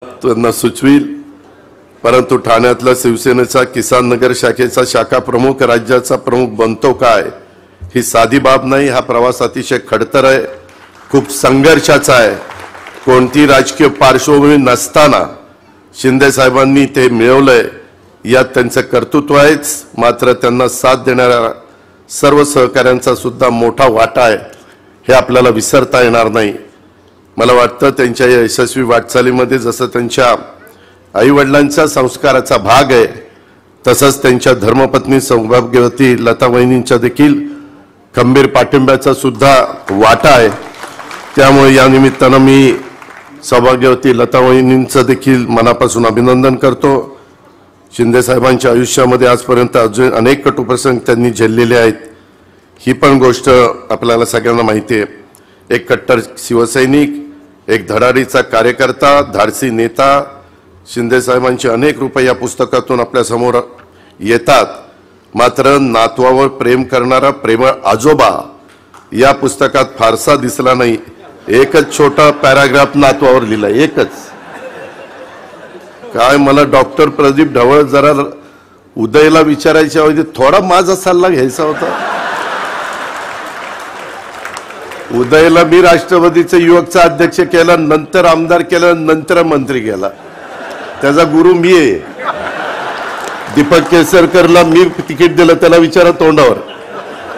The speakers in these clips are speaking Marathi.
त्यांना सुचविल, परंतु ठाण्यातला शिवसेनेचा किसान नगर शाखेचा शाखा प्रमुख राज्याचा प्रमुख बनतो काय ही साधी बाब नाही। हा प्रवास अतिशय खडतर आहे, खूप संघर्षाचा आहे। कोणती राजकीय पार्श्वभूमी नसताना शिंदे साहेबांनी ते मिळवलंय, यात त्यांचं कर्तृत्व आहेच, मात्र त्यांना साथ देणाऱ्या सर्व सहकाऱ्यांचा सुद्धा मोठा वाटा आहे, हे आपल्याला विसरता येणार नाही। मला वाटतं त्यांच्या या यशस्वी वाटचालीमध्ये जसं त्यांच्या आई वडिलांच्या संस्काराचा भाग आहे, तसंच त्यांच्या धर्मपत्नी सौभाग्यवती लता वहिनींचा देखील खंबीर पाठिंब्याचा सुद्धा वाटा आहे। त्यामुळे या निमित्तानं मी सौभाग्यवती लता वहिनींचं देखील मनापासून अभिनंदन करतो। शिंदे साहेबांच्या आयुष्यामध्ये आजपर्यंत अजून अनेक कटुप्रसंग त्यांनी झेललेले आहेत, ही पण गोष्ट आपल्याला सगळ्यांना माहिती आहे। एक कट्टर शिवसैनिक, एक धडाडीचा कार्यकर्ता, धाडसी नेता। शिंदे साहेबांचे अनेक रूप या पुस्तकातून आपल्या समोर येतात, मात्र नातवावर प्रेम करणारा प्रेमळ आजोबा या पुस्तकात फारसा दिसला नाही। एकच छोटा पॅराग्राफ नातवावर लिहिला, एकच। काय मला डॉक्टर प्रदीप ढवळ जरा उदयला विचारायच्या ऐवजी थोडा माझा सल्ला घ्यायचा होता। उदयला मी राष्ट्रवादीचे युवकचा अध्यक्ष केला, नंतर आमदार केला, नंतर मंत्री केला। त्याचा गुरु मी आहे। दीपक केसरकरला मी तिकीट दिलं, त्याला विचारा तोंडावर।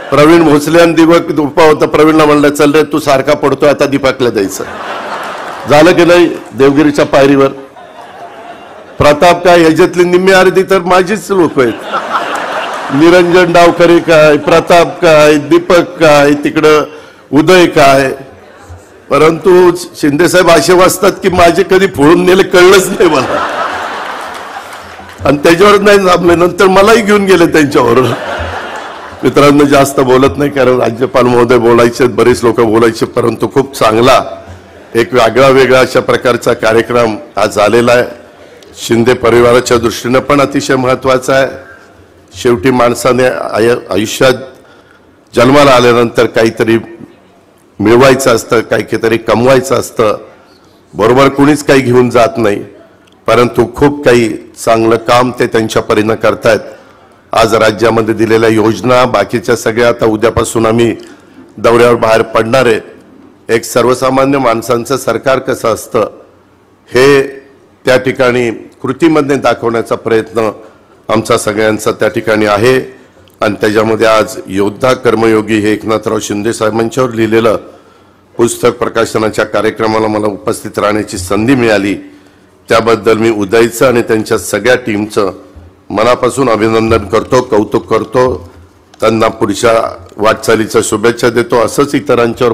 प्रवीण भोसले आणि दीपक उपा होता, प्रवीणला म्हणलं चल रे तू सारखा पडतोय, आता दीपकला द्यायचं। झालं की नाही देवगिरीच्या पायरीवर? प्रताप काय, ह्याच्यातली निम्मी अर्धी तर माझीच लोक आहेत। निरंजन डावकरे काय, प्रताप काय, दीपक काय, तिकडं उदय काय। परंतु शिंदे साहेब असे वाचतात की माझे कधी फोडून नेले कळलंच नाही मला, आणि त्याच्यावर नाही थांबले, नंतर मलाही घेऊन गेले त्यांच्यावर। मित्रांनो, जास्त बोलत नाही कारण राज्यपाल महोदय बोलायचे, बरेच लोक बोलायचे, परंतु खूप चांगला एक वेगळा अशा प्रकारचा कार्यक्रम आज झालेला आहे। शिंदे परिवाराच्या दृष्टीने पण अतिशय महत्त्वाचा आहे। शेवटी माणसाने आयुष्यात जन्माला आल्यानंतर काहीतरी मिळवायचं असतं, काहीतरी कमवायचं असतं। बरोबर कुणीच काही घेऊन जात नाही, परंतु खूप काही चांगलं काम ते त्यांच्या परीने करतायत। आज राज्यामध्ये दिलेल्या योजना बाकीच्या सगळ्या, आता उद्यापासून आम्ही दौऱ्यावर बाहेर पडणार आहे। एक सर्वसामान्य माणसांचं सरकार कसं असतं हे त्या ठिकाणी कृतीमध्ये दाखवण्याचा प्रयत्न आमचा सगळ्यांचा त्या ठिकाणी आहे। आणि त्याच्यामध्ये आज योद्धा कर्मयोगी हे एकनाथराव शिंदे साहेबांच्यावर लिहिलेलं पुस्तक प्रकाशनाच्या कार्यक्रमाला मला उपस्थित राहण्याची संधी मिळाली, त्याबद्दल मी उदयचं आणि त्यांच्या सगळ्या टीमचं मनापासून अभिनंदन करतो, कौतुक करतो। त्यांना पुढच्या वाटचालीच्या शुभेच्छा देतो। असंच इतरांच्यावर